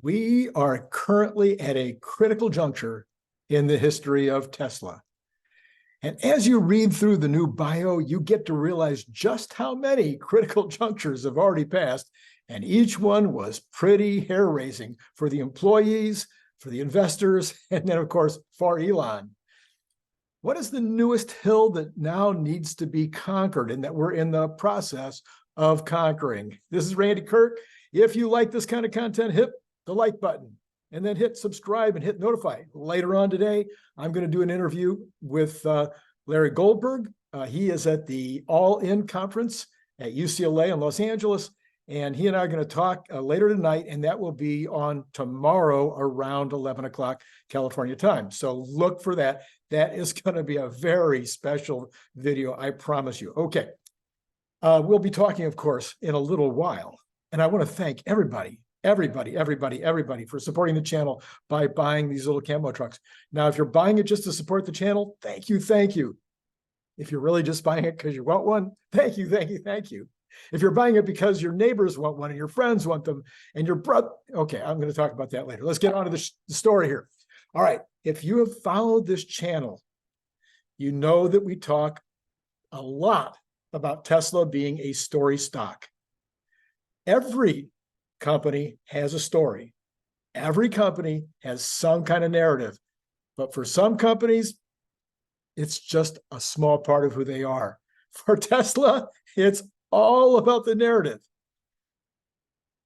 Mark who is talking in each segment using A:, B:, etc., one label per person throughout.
A: We are currently at a critical juncture in the history of Tesla. And as you read through the new bio, you get to realize just how many critical junctures have already passed, and each one was pretty hair-raising for the employees, for the investors, and then, of course, for Elon. What is the newest hill that now needs to be conquered and that we're in the process of conquering? This is Randy Kirk. If you like this kind of content, hit the like button and then hit subscribe and hit notify. Later on today, I'm going to do an interview with Larry Goldberg. He is at the All In conference at UCLA in Los Angeles, and he and I are going to talk later tonight, and that will be on tomorrow around 11 o'clock California time. So look for that. That is going to be a very special video, I promise you. Okay. We'll be talking, of course, in a little while. And I want to thank everybody for supporting the channel by buying these little camo trucks. Now, if you're buying it just to support the channel, thank you. If you're really just buying it because you want one, thank you. If you're buying it because your neighbors want one and your friends want them and your brother, okay, I'm going to talk about that later. Let's get on to the story here. All right, if you have followed this channel, you know that we talk a lot about Tesla being a story stock. Every company has a story. Every company has some kind of narrative. But for some companies, it's just a small part of who they are. For Tesla, it's all about the narrative.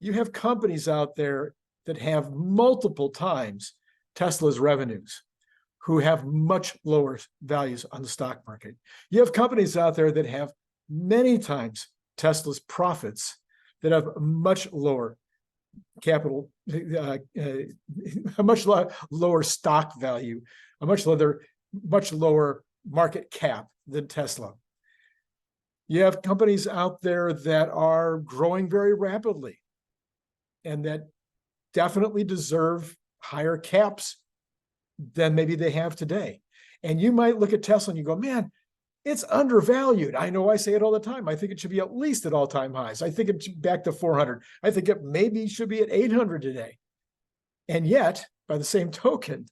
A: You have companies out there that have multiple times Tesla's revenues, who have much lower values on the stock market. You have companies out there that have many times Tesla's profits that have much lower capital, a much lower stock value, a much lower market cap than Tesla. You have companies out there that are growing very rapidly and that definitely deserve higher caps than maybe they have today. And you might look at Tesla and you go, man, it's undervalued. I know I say it all the time. I think it should be at least at all-time highs. I think it's back to 400. I think it maybe should be at 800 today. And yet, by the same token,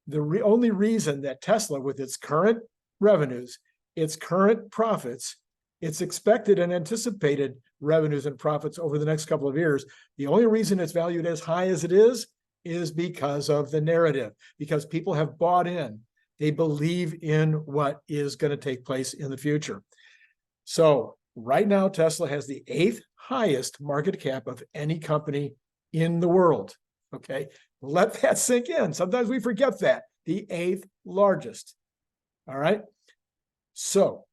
A: the only reason that Tesla, with its current revenues, its current profits, its expected and anticipated revenues and profits over the next couple of years, the only reason it's valued as high as it is because of the narrative, because people have bought in. They believe in what is going to take place in the future. So right now, Tesla has the 8th highest market cap of any company in the world. Okay, let that sink in. Sometimes we forget that. The 8th largest. All right. So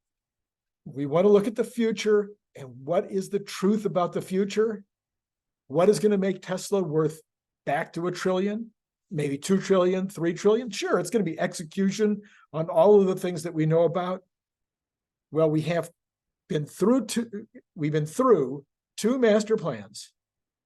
A: we want to look at the future and what is the truth about the future? What is going to make Tesla worth back to $1 trillion? Maybe 2 trillion, 3 trillion. Sure, it's going to be execution on all of the things that we know about. Well, we've been through two master plans,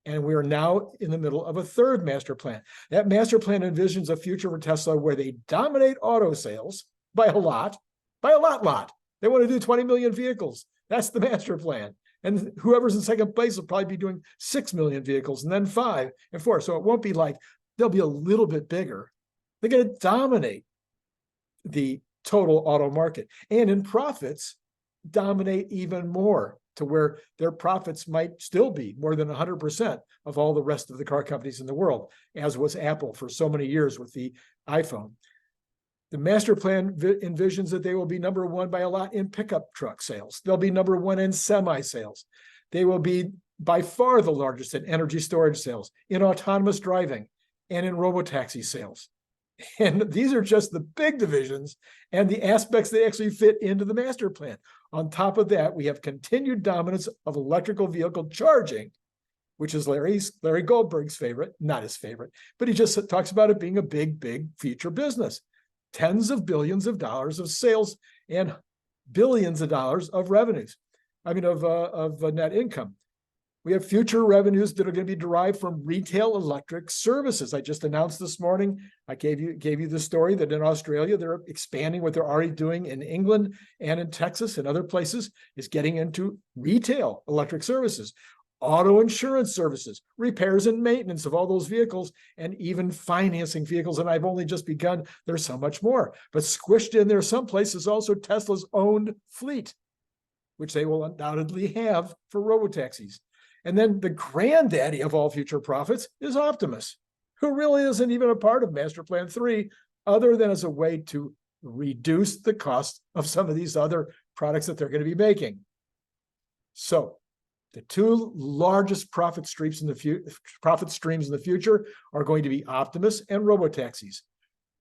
A: and we are now in the middle of a third master plan. That master plan envisions a future for Tesla where they dominate auto sales by a lot. They want to do 20 million vehicles. That's the master plan. And whoever's in second place will probably be doing 6 million vehicles, and then 5 and 4. So it won't be like they'll be a little bit bigger. They're going to dominate the total auto market. And in profits, dominate even more to where their profits might still be more than 100% of all the rest of the car companies in the world, as was Apple for so many years with the iPhone. The master plan envisions that they will be number one by a lot in pickup truck sales. They'll be number one in semi sales. They will be by far the largest in energy storage sales, in autonomous driving, and in robotaxi sales. And these are just the big divisions and the aspects that actually fit into the master plan. On top of that, we have continued dominance of electrical vehicle charging, which is Larry Goldberg's favorite, not his favorite, but he just talks about it being a big future business. Tens of billions of dollars of sales and billions of dollars of revenues. Of net income. We have future revenues that are going to be derived from retail electric services. I just announced this morning, I gave you the story that in Australia, they're expanding what they're already doing in England and in Texas and other places, is getting into retail electric services. auto insurance services, repairs and maintenance of all those vehicles, and even financing vehicles. And I've only just begun. There's so much more. But squished in there someplace is also Tesla's owned fleet, which they will undoubtedly have for robotaxis. And then the granddaddy of all future profits is Optimus, who really isn't even a part of Master Plan 3, other than as a way to reduce the cost of some of these other products that they're going to be making. So the two largest profit streams in the future are going to be Optimus and robotaxis.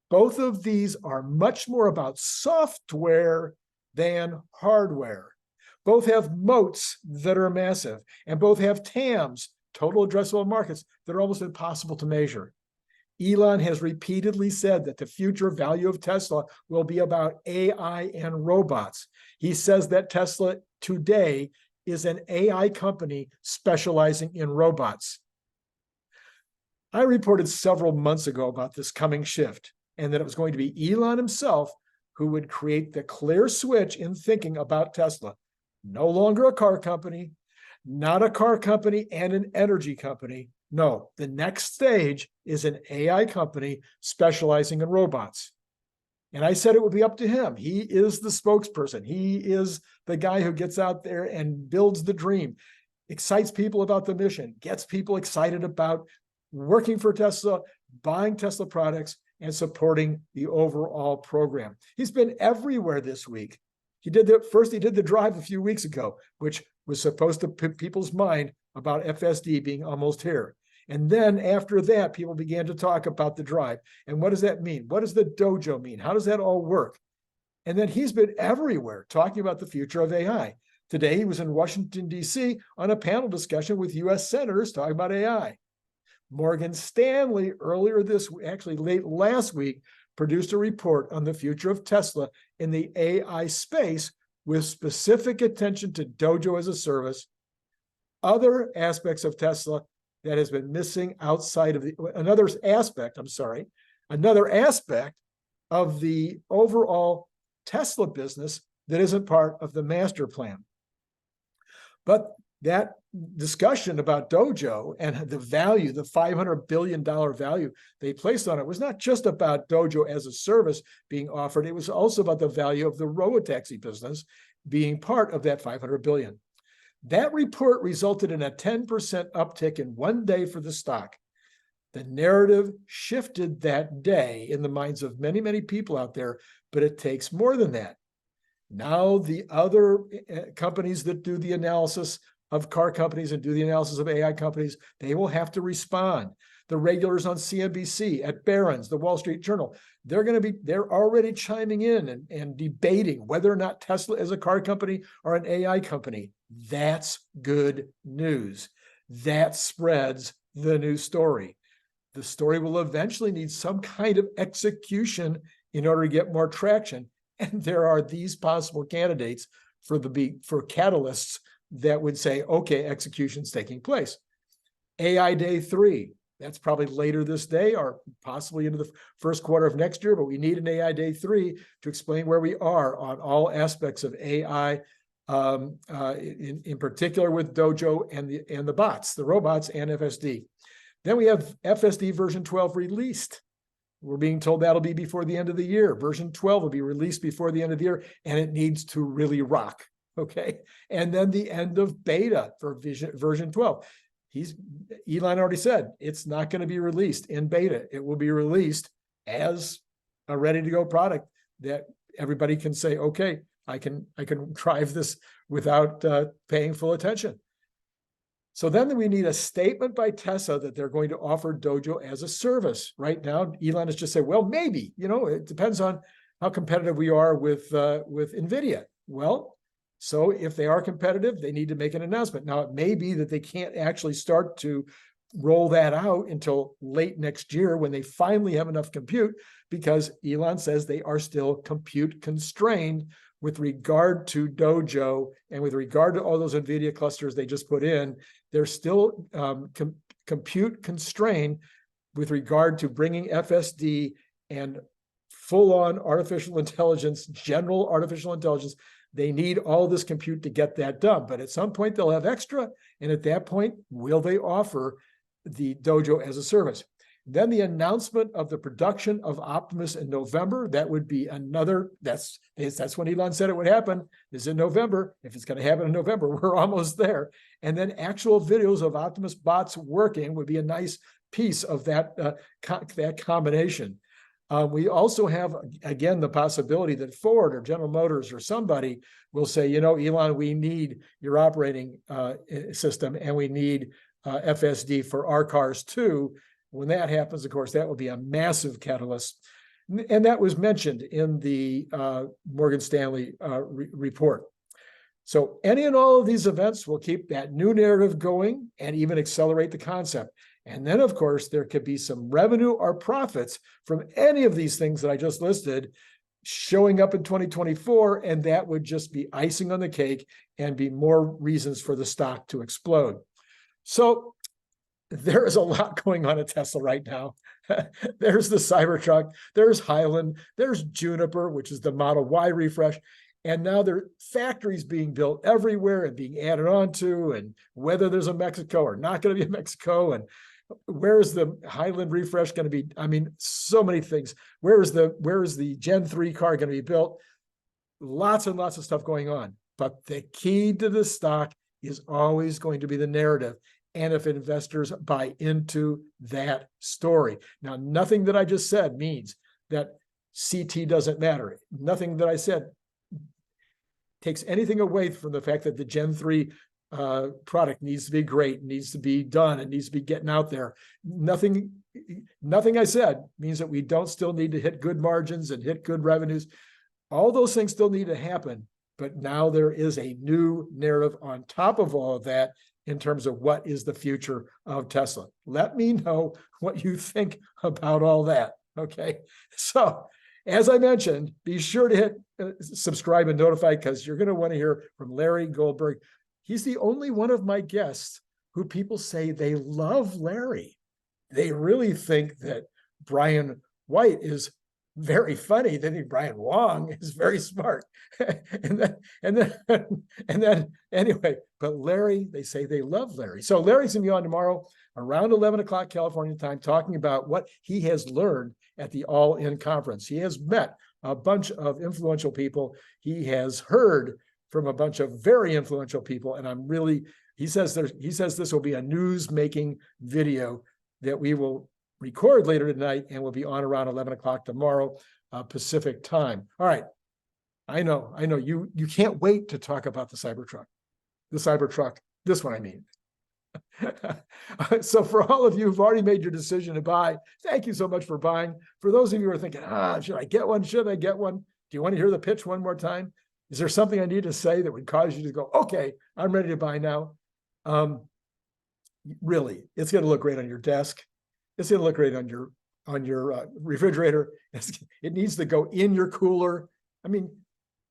A: Both of these are much more about software than hardware. Both have moats that are massive, and both have TAMs, total addressable markets, that are almost impossible to measure. Elon has repeatedly said that the future value of Tesla will be about AI and robots. He says that Tesla today is an AI company specializing in robots. I reported several months ago about this coming shift, and that it was going to be Elon himself who would create the clear switch in thinking about Tesla. No longer a car company, not a car company and an energy company. No, the next stage is an AI company specializing in robots. And I said it would be up to him. He is the spokesperson. He is the guy who gets out there and builds the dream, excites people about the mission, gets people excited about working for Tesla, buying Tesla products, and supporting the overall program. He's been everywhere this week. He did the drive a few weeks ago, which was supposed to put people's mind about FSD being almost here. And then after that, people began to talk about the drive. And what does that mean? What does the dojo mean? How does that all work? And then he's been everywhere talking about the future of AI. Today, he was in Washington, D.C. on a panel discussion with U.S. senators talking about AI. Morgan Stanley earlier this week, actually late last week, produced a report on the future of Tesla in the AI space with specific attention to Dojo as a service, other aspects of Tesla that has been missing outside of another aspect of the overall Tesla business that isn't part of the master plan. But that discussion about Dojo and the value, the $500 billion value they placed on it, was not just about Dojo as a service being offered. It was also about the value of the robotaxi business being part of that $500 billion. That report resulted in a 10% uptick in one day for the stock. The narrative shifted that day in the minds of many, many people out there, but it takes more than that. Now the other companies that do the analysis of car companies and do the analysis of AI companies, they will have to respond. The regulars on CNBC, at Barron's, the Wall Street Journal, they're already chiming in and debating whether or not Tesla is a car company or an AI company. That's good news. That spreads the new story. The story will eventually need some kind of execution in order to get more traction. And there are these possible candidates for catalysts that would say, okay, execution's taking place. AI Day 3, that's probably later this day or possibly into the first quarter of next year, but we need an AI Day 3 to explain where we are on all aspects of AI, in particular with Dojo and the bots, the robots and FSD. Then we have FSD version 12 released. We're being told that'll be before the end of the year. Version 12 will be released before the end of the year, and it needs to really rock. Okay. And then the end of beta for version 12. Elon already said it's not going to be released in beta. It will be released as a ready to go product that everybody can say, okay, I can drive this without paying full attention. So then we need a statement by Tesla that they're going to offer Dojo as a service. Right now, Elon has just said, well, maybe, it depends on how competitive we are with NVIDIA. Well, so if they are competitive, they need to make an announcement. Now, it may be that they can't actually start to roll that out until late next year when they finally have enough compute, because Elon says they are still compute constrained with regard to Dojo and with regard to all those NVIDIA clusters they just put in. They're still compute constrained with regard to bringing FSD and full-on artificial intelligence, general artificial intelligence, They need all this compute to get that done. But at some point, they'll have extra. And at that point, will they offer the Dojo as a service? Then the announcement of the production of Optimus in November, that would be another, that's when Elon said it would happen, is in November. If it's going to happen in November, we're almost there. And then actual videos of Optimus bots working would be a nice piece of that, that combination. We also have, again, the possibility that Ford or General Motors or somebody will say, you know, Elon, we need your operating system and we need FSD for our cars too. When that happens, of course, that will be a massive catalyst. And that was mentioned in the Morgan Stanley report. So any and all of these events will keep that new narrative going and even accelerate the concept. And then, of course, there could be some revenue or profits from any of these things that I just listed showing up in 2024, and that would just be icing on the cake and be more reasons for the stock to explode. So there is a lot going on at Tesla right now. There's the Cybertruck, there's Highland, there's Juniper, which is the Model Y refresh. And now there are factories being built everywhere and being added on to, and whether there's a Mexico or not going to be a Mexico, and where is the Highland refresh going to be? I mean, so many things. Where is the Gen 3 car going to be built? Lots and lots of stuff going on. But the key to the stock is always going to be the narrative. And if investors buy into that story. Now, nothing that I just said means that CT doesn't matter. Nothing that I said takes anything away from the fact that the Gen 3 product needs to be great, needs to be done, it needs to be getting out there. Nothing I said means that we don't still need to hit good margins and hit good revenues. All those things still need to happen, but now there is a new narrative on top of all of that in terms of what is the future of Tesla. Let me know what you think about all that, okay? So, as I mentioned, be sure to hit subscribe and notify, because you're going to want to hear from Larry Goldberg. He's the only one of my guests who people say they love Larry. They really think that Brian White is very funny. They think Brian Wang is very smart. and then anyway, but Larry, they say they love Larry. So Larry's going to be on tomorrow around 11 o'clock California time, talking about what he has learned at the All In conference. He has met a bunch of influential people. He has heard from a bunch of very influential people. And he says this will be a news-making video that we will record later tonight and will be on around 11 o'clock tomorrow, Pacific time. All right. I know you can't wait to talk about the Cybertruck, this one I mean. So for all of you who've already made your decision to buy, thank you so much for buying. For those of you who are thinking, should I get one? Should I get one? Do you want to hear the pitch one more time? Is there something I need to say that would cause you to go, okay, I'm ready to buy now? Really, it's going to look great on your desk. It's going to look great on your refrigerator. It needs to go in your cooler. I mean,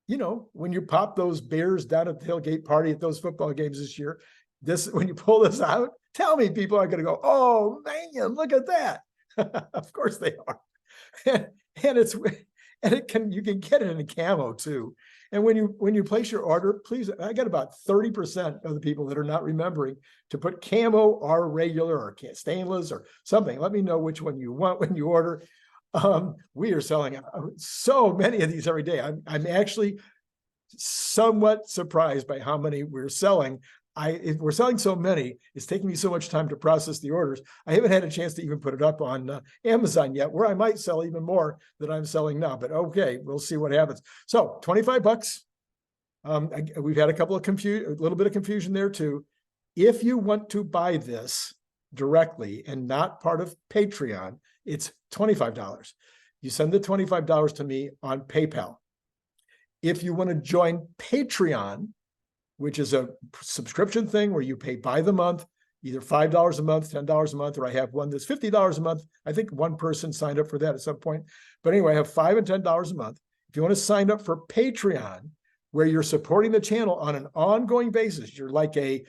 A: you know, when you pop those beers down at the tailgate party at those football games this year, when you pull this out, tell me people are going to go, oh man, look at that. Of course they are. You can get it in camo too. And when you place your order, please, I got about 30% of the people that are not remembering to put camo or regular or stainless or something. Let me know which one you want when you order. We are selling so many of these every day. I'm actually somewhat surprised by how many we're selling. If we're selling so many, it's taking me so much time to process the orders. I haven't had a chance to even put it up on Amazon yet, where I might sell even more than I'm selling now. But okay, we'll see what happens. So $25. We've had a little bit of confusion there too. If you want to buy this directly and not part of Patreon, it's $25. You send the $25 to me on PayPal. If you want to join Patreon, which is a subscription thing where you pay by the month, either $5 a month, $10 a month, or I have one that's $50 a month. I think one person signed up for that at some point. But anyway, I have $5 and $10 a month. If you want to sign up for Patreon, where you're supporting the channel on an ongoing basis, you're like a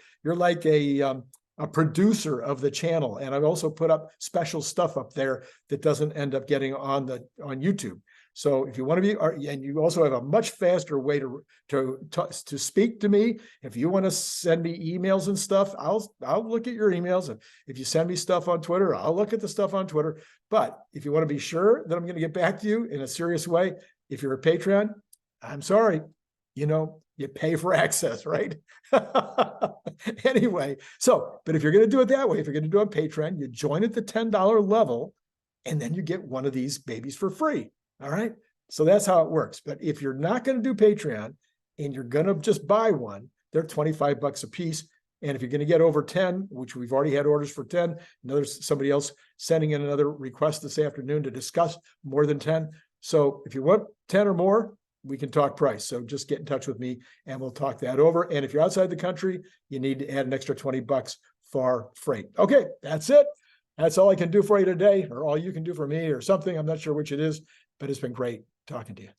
A: producer of the channel. And I've also put up special stuff up there that doesn't end up getting on YouTube. So if you want to be, and you also have a much faster way to speak to me. If you want to send me emails and stuff, I'll look at your emails. And if you send me stuff on Twitter, I'll look at the stuff on Twitter. But if you want to be sure that I'm going to get back to you in a serious way, if you're a Patreon, I'm sorry, you pay for access, right? Anyway, but if you're going to do it that way, if you're going to do it on Patreon, you join at the $10 level, and then you get one of these babies for free. All right. So that's how it works. But if you're not going to do Patreon and you're going to just buy one, they're $25 a piece. And if you're going to get over 10, which we've already had orders for 10, there's somebody else sending in another request this afternoon to discuss more than 10. So if you want 10 or more, we can talk price. So just get in touch with me and we'll talk that over. And if you're outside the country, you need to add an extra $20 for freight. Okay, that's it. That's all I can do for you today, or all you can do for me, or something. I'm not sure which it is, but it's been great talking to you.